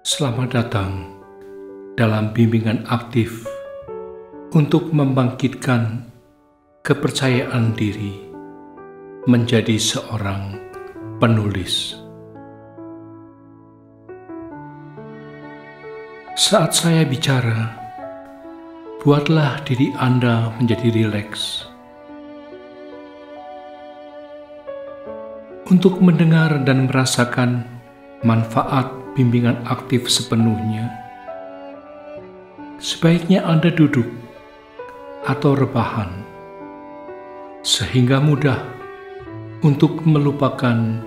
Selamat datang dalam bimbingan aktif untuk membangkitkan kepercayaan diri menjadi seorang penulis. Saat saya bicara, buatlah diri Anda menjadi rileks untuk mendengar dan merasakan manfaat bimbingan aktif sepenuhnya. Sebaiknya Anda duduk atau rebahan, sehingga mudah untuk melupakan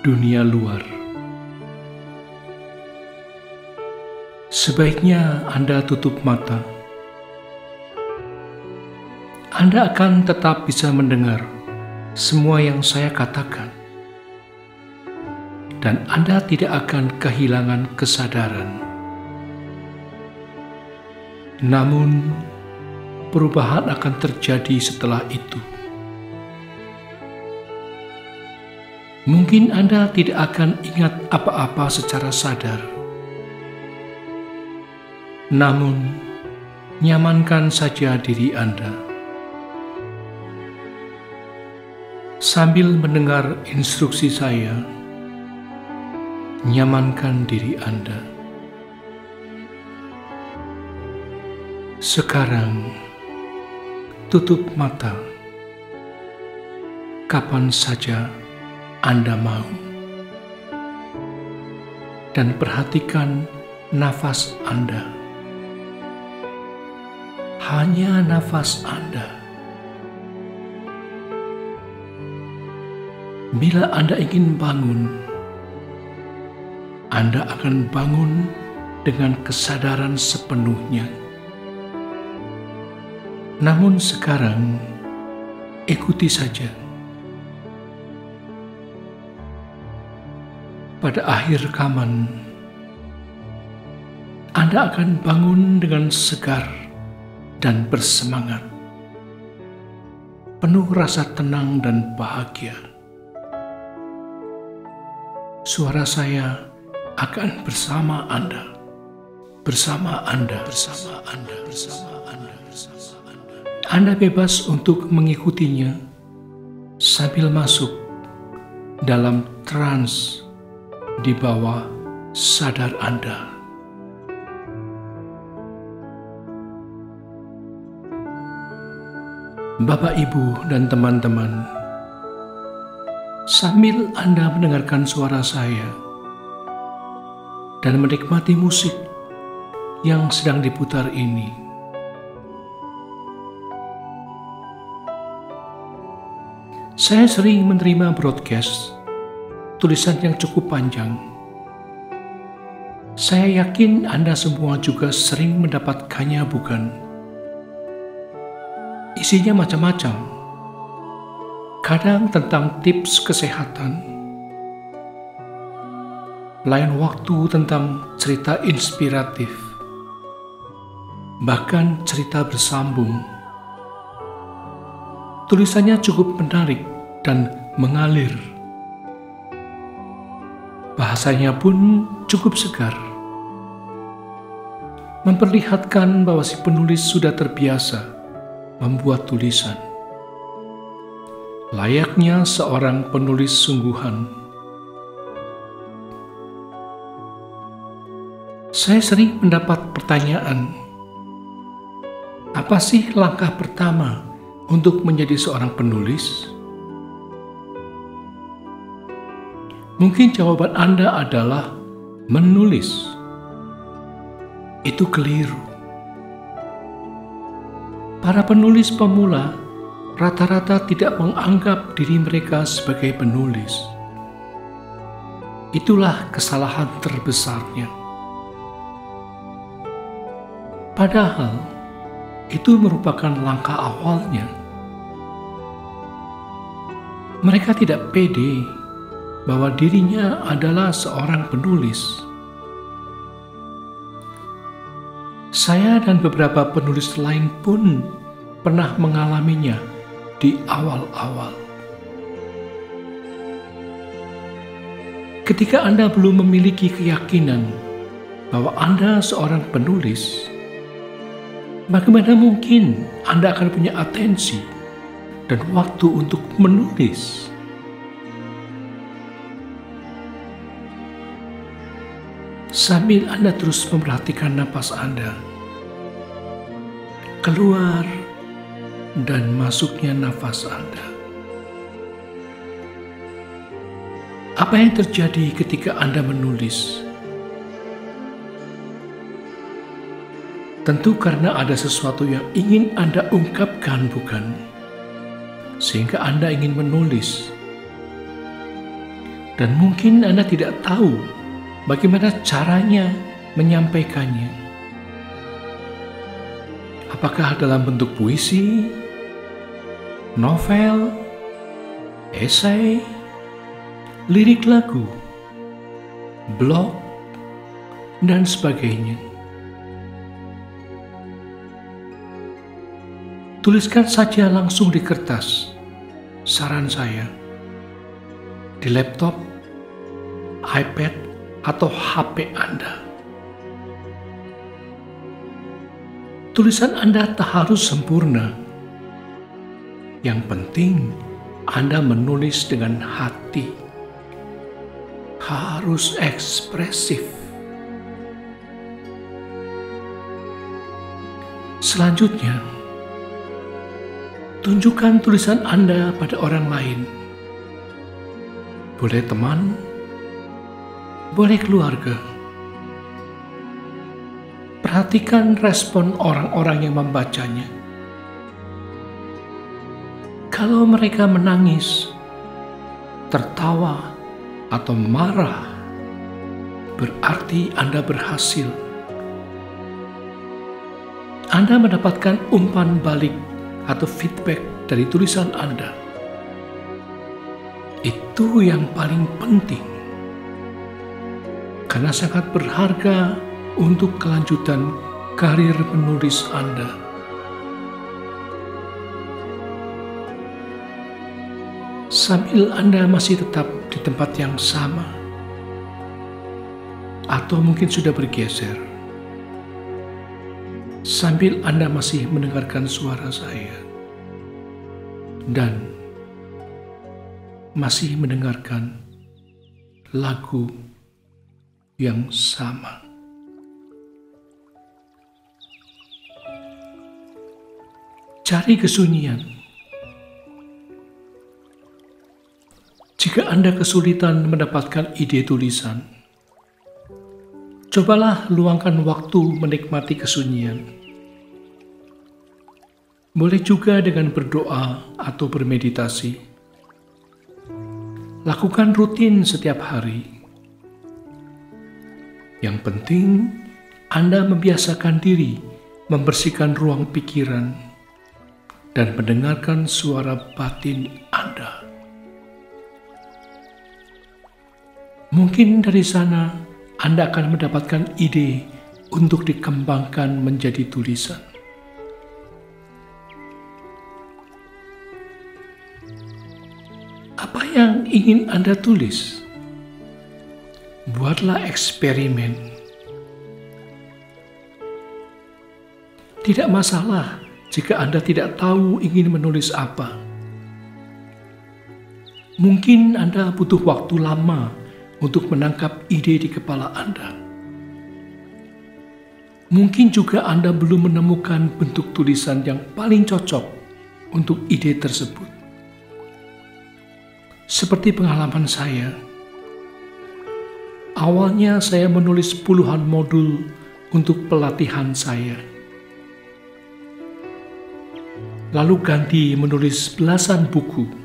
dunia luar. Sebaiknya Anda tutup mata. Anda akan tetap bisa mendengar semua yang saya katakan, dan Anda tidak akan kehilangan kesadaran. Namun, perubahan akan terjadi setelah itu. Mungkin Anda tidak akan ingat apa-apa secara sadar. Namun, nyamankan saja diri Anda. Sambil mendengar instruksi saya, nyamankan diri Anda. Sekarang, tutup mata kapan saja Anda mau, dan perhatikan nafas Anda. Hanya nafas Anda. Bila Anda ingin bangun, Anda akan bangun dengan kesadaran sepenuhnya. Namun sekarang, ikuti saja. Pada akhir rekaman, Anda akan bangun dengan segar dan bersemangat, penuh rasa tenang dan bahagia. Suara saya akan bersama Anda, bersama Anda, bersama Anda, bersama Anda, bersama Anda. Anda bebas untuk mengikutinya sambil masuk dalam trans di bawah sadar Anda. Bapak, Ibu, dan teman-teman, sambil Anda mendengarkan suara saya dan menikmati musik yang sedang diputar ini, saya sering menerima broadcast tulisan yang cukup panjang. Saya yakin Anda semua juga sering mendapatkannya, bukan? Isinya macam-macam. Kadang tentang tips kesehatan, lain waktu tentang cerita inspiratif, bahkan cerita bersambung. Tulisannya cukup menarik dan mengalir. Bahasanya pun cukup segar, memperlihatkan bahwa si penulis sudah terbiasa membuat tulisan, layaknya seorang penulis sungguhan. Saya sering mendapat pertanyaan, apa sih langkah pertama untuk menjadi seorang penulis? Mungkin jawaban Anda adalah menulis. Itu keliru. Para penulis pemula rata-rata tidak menganggap diri mereka sebagai penulis. Itulah kesalahan terbesarnya. Padahal, itu merupakan langkah awalnya. Mereka tidak pede bahwa dirinya adalah seorang penulis. Saya dan beberapa penulis lain pun pernah mengalaminya di awal-awal. Ketika Anda belum memiliki keyakinan bahwa Anda seorang penulis, bagaimana mungkin Anda akan punya atensi dan waktu untuk menulis? Sambil Anda terus memperhatikan napas Anda, keluar dan masuknya nafas Anda. Apa yang terjadi ketika Anda menulis? Tentu karena ada sesuatu yang ingin Anda ungkapkan, bukan? Sehingga Anda ingin menulis. Dan mungkin Anda tidak tahu bagaimana caranya menyampaikannya. Apakah dalam bentuk puisi, novel, esai, lirik lagu, blog, dan sebagainya. Tuliskan saja langsung di kertas, saran saya, di laptop, iPad, atau HP Anda. Tulisan Anda tak harus sempurna. Yang penting Anda menulis dengan hati. Harus ekspresif. Selanjutnya, tunjukkan tulisan Anda pada orang lain. Boleh teman, boleh keluarga. Perhatikan respon orang-orang yang membacanya. Kalau mereka menangis, tertawa, atau marah, berarti Anda berhasil. Anda mendapatkan umpan balik atau feedback dari tulisan Anda. Itu yang paling penting, karena sangat berharga untuk kelanjutan karir penulis Anda. Sambil Anda masih tetap di tempat yang sama, atau mungkin sudah bergeser, sambil Anda masih mendengarkan suara saya, dan masih mendengarkan lagu yang sama. Cari kesunyian. Jika Anda kesulitan mendapatkan ide tulisan, cobalah luangkan waktu menikmati kesunyian. Boleh juga dengan berdoa atau bermeditasi. Lakukan rutin setiap hari. Yang penting, Anda membiasakan diri membersihkan ruang pikiran dan mendengarkan suara batin Anda. Mungkin dari sana Anda akan mendapatkan ide untuk dikembangkan menjadi tulisan. Apa yang ingin Anda tulis? Buatlah eksperimen. Tidak masalah jika Anda tidak tahu ingin menulis apa. Mungkin Anda butuh waktu lama untuk menangkap ide di kepala Anda. Mungkin juga Anda belum menemukan bentuk tulisan yang paling cocok untuk ide tersebut. Seperti pengalaman saya, awalnya saya menulis puluhan modul untuk pelatihan saya. Lalu ganti menulis belasan buku.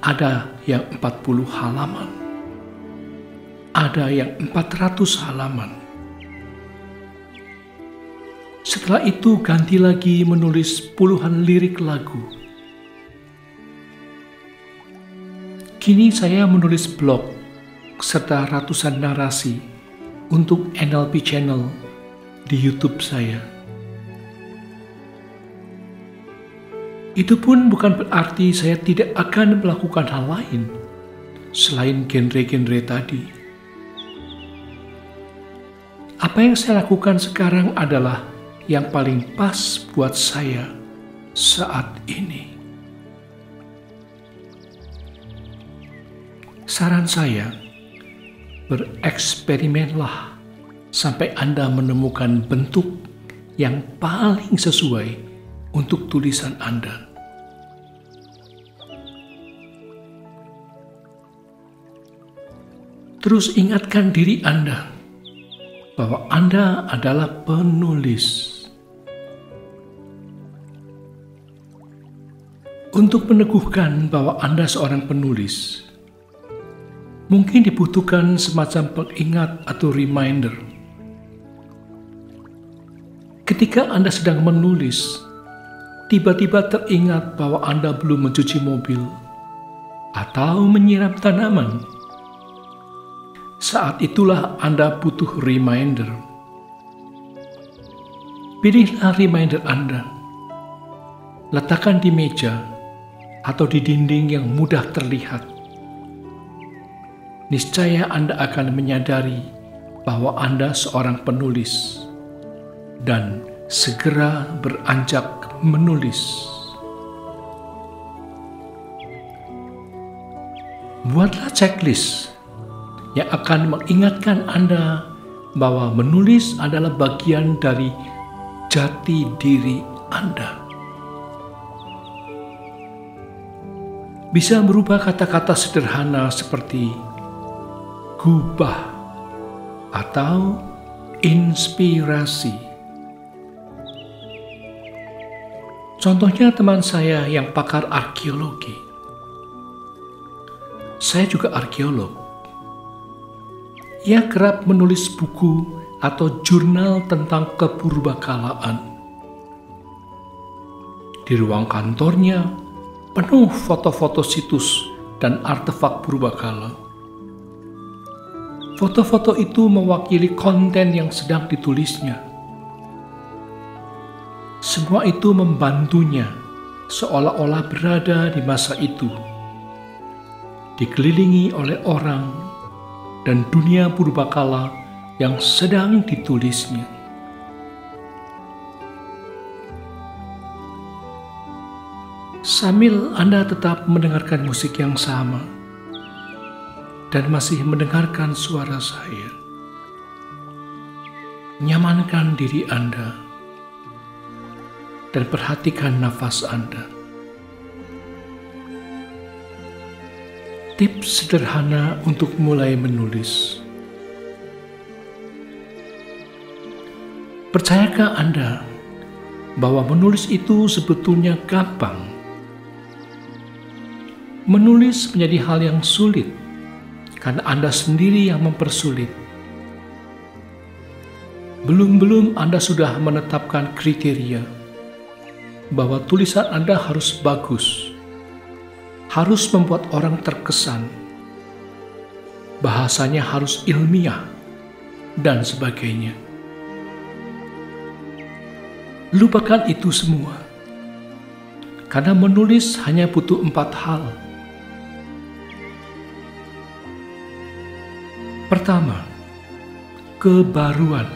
Ada yang 40 halaman. Ada yang 400 halaman. Setelah itu ganti lagi menulis puluhan lirik lagu. Kini saya menulis blog serta ratusan narasi untuk NLP Channel di YouTube saya. Itu pun bukan berarti saya tidak akan melakukan hal lain selain genre-genre tadi. Apa yang saya lakukan sekarang adalah yang paling pas buat saya saat ini. Saran saya, bereksperimenlah sampai Anda menemukan bentuk yang paling sesuai untuk tulisan Anda. Terus ingatkan diri Anda bahwa Anda adalah penulis. Untuk meneguhkan bahwa Anda seorang penulis, mungkin dibutuhkan semacam pengingat atau reminder. Ketika Anda sedang menulis, tiba-tiba teringat bahwa Anda belum mencuci mobil atau menyiram tanaman. Saat itulah Anda butuh reminder. Pilihlah reminder Anda. Letakkan di meja atau di dinding yang mudah terlihat. Niscaya Anda akan menyadari bahwa Anda seorang penulis dan segera beranjak menulis. Buatlah checklist yang akan mengingatkan Anda bahwa menulis adalah bagian dari jati diri Anda. Bisa berubah kata-kata sederhana seperti gubah atau inspirasi. Contohnya teman saya yang pakar arkeologi. Saya juga arkeolog. Ia kerap menulis buku atau jurnal tentang kepurbakalaan. Di ruang kantornya penuh foto-foto situs dan artefak purbakala. Foto-foto itu mewakili konten yang sedang ditulisnya. Semua itu membantunya seolah-olah berada di masa itu, dikelilingi oleh orang dan dunia purbakala yang sedang ditulisnya. Sambil Anda tetap mendengarkan musik yang sama dan masih mendengarkan suara saya, nyamankan diri Anda dan perhatikan nafas Anda. Tips sederhana untuk mulai menulis. Percayakah Anda bahwa menulis itu sebetulnya gampang? Menulis menjadi hal yang sulit karena Anda sendiri yang mempersulit. Belum-belum Anda sudah menetapkan kriteria bahwa tulisan Anda harus bagus, harus membuat orang terkesan, bahasanya harus ilmiah, dan sebagainya. Lupakan itu semua, karena menulis hanya butuh 4 hal. Pertama, kebaruan.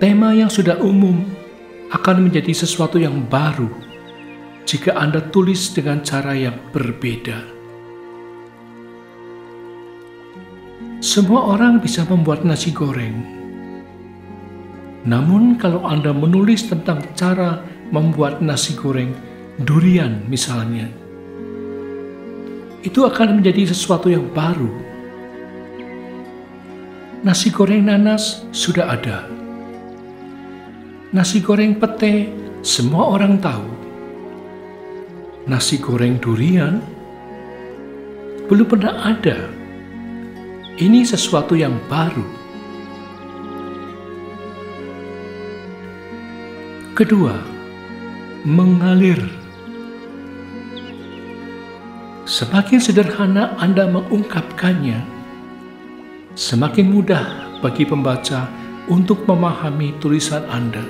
Tema yang sudah umum akan menjadi sesuatu yang baru jika Anda tulis dengan cara yang berbeda. Semua orang bisa membuat nasi goreng. Namun kalau Anda menulis tentang cara membuat nasi goreng durian misalnya, itu akan menjadi sesuatu yang baru. Nasi goreng nanas sudah ada. Nasi goreng pete semua orang tahu. Nasi goreng durian belum pernah ada. Ini sesuatu yang baru. Kedua, mengalir. Semakin sederhana Anda mengungkapkannya, semakin mudah bagi pembaca untuk memahami tulisan Anda.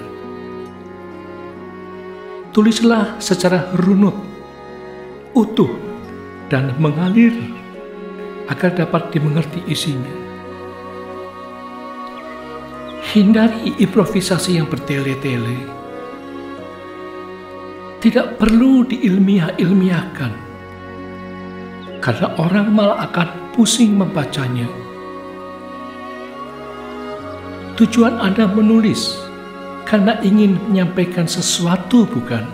Tulislah secara runut, utuh, dan mengalir agar dapat dimengerti isinya. Hindari improvisasi yang bertele-tele. Tidak perlu diilmiah-ilmiahkan, karena orang malah akan pusing membacanya. Tujuan Anda menulis karena ingin menyampaikan sesuatu, bukan?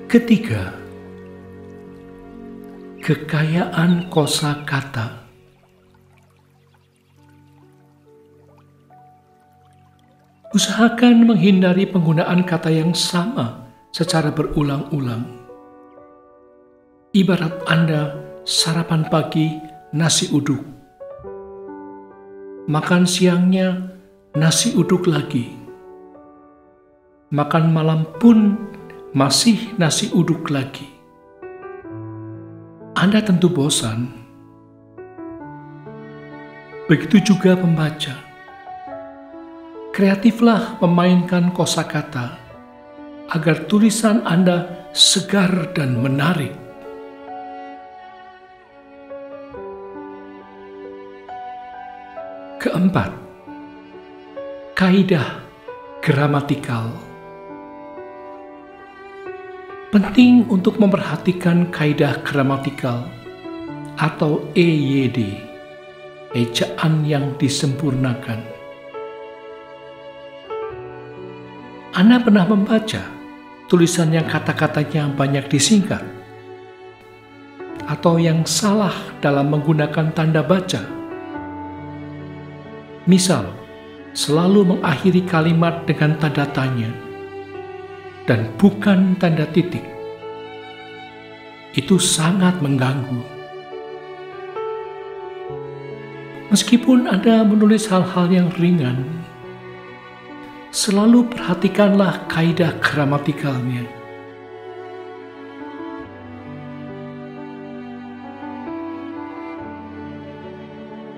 Ketiga, kekayaan kosakata. Usahakan menghindari penggunaan kata yang sama secara berulang-ulang. Ibarat Anda sarapan pagi nasi uduk, makan siangnya nasi uduk lagi, makan malam pun masih nasi uduk lagi. Anda tentu bosan. Begitu juga pembaca. Kreatiflah memainkan kosakata agar tulisan Anda segar dan menarik. Keempat, kaidah gramatikal. Penting untuk memperhatikan kaidah gramatikal atau EYD, ejaan yang disempurnakan. Anda pernah membaca tulisan yang kata-katanya banyak disingkat atau yang salah dalam menggunakan tanda baca? Misal, selalu mengakhiri kalimat dengan tanda tanya dan bukan tanda titik. Itu sangat mengganggu. Meskipun Anda menulis hal-hal yang ringan, selalu perhatikanlah kaidah gramatikalnya.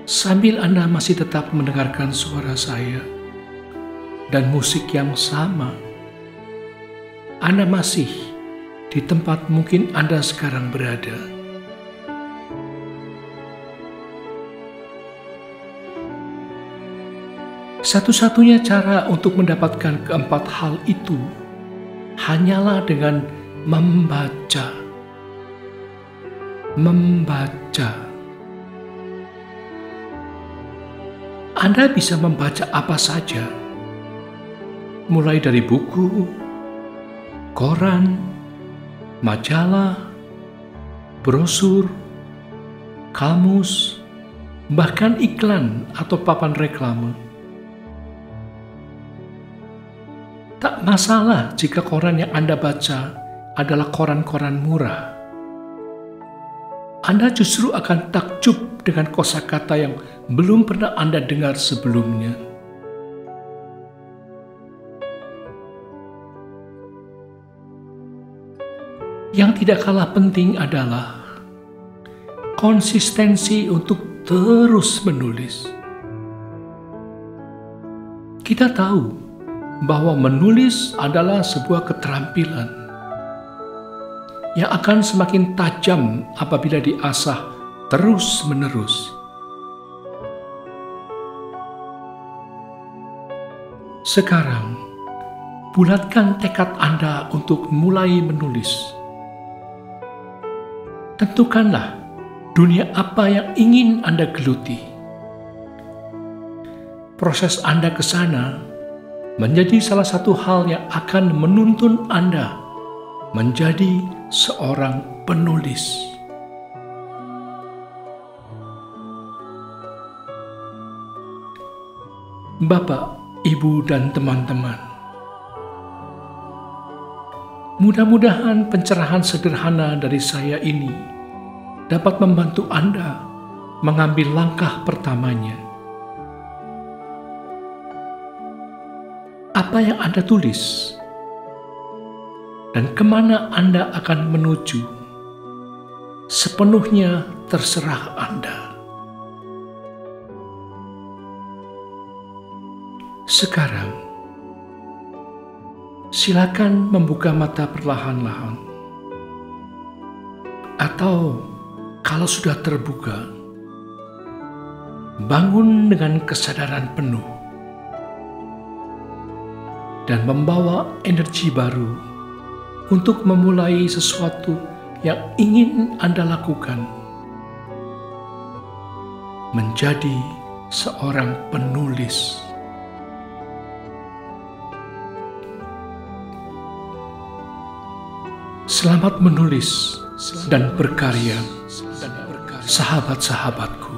Sambil Anda masih tetap mendengarkan suara saya dan musik yang sama, Anda masih di tempat mungkin Anda sekarang berada. Satu-satunya cara untuk mendapatkan keempat hal itu hanyalah dengan membaca. Membaca. Anda bisa membaca apa saja, mulai dari buku, koran, majalah, brosur, kamus, bahkan iklan atau papan reklame. Tak masalah jika koran yang Anda baca adalah koran-koran murah. Anda justru akan takjub dengan kosakata yang belum pernah Anda dengar sebelumnya. Yang tidak kalah penting adalah konsistensi untuk terus menulis. Kita tahu bahwa menulis adalah sebuah keterampilan yang akan semakin tajam apabila diasah terus-menerus. Sekarang, bulatkan tekad Anda untuk mulai menulis. Tentukanlah dunia apa yang ingin Anda geluti. Proses Anda ke sana menjadi salah satu hal yang akan menuntun Anda menjadi seorang penulis. Bapak, Ibu, dan teman-teman, mudah-mudahan pencerahan sederhana dari saya ini dapat membantu Anda mengambil langkah pertamanya. Apa yang Anda tulis dan kemana Anda akan menuju sepenuhnya terserah Anda. Sekarang, Silakan membuka mata perlahan-lahan. Atau kalau sudah terbuka, bangun dengan kesadaran penuh dan membawa energi baru untuk memulai sesuatu yang ingin Anda lakukan. Menjadi seorang penulis. Selamat menulis dan berkarya, sahabat-sahabatku.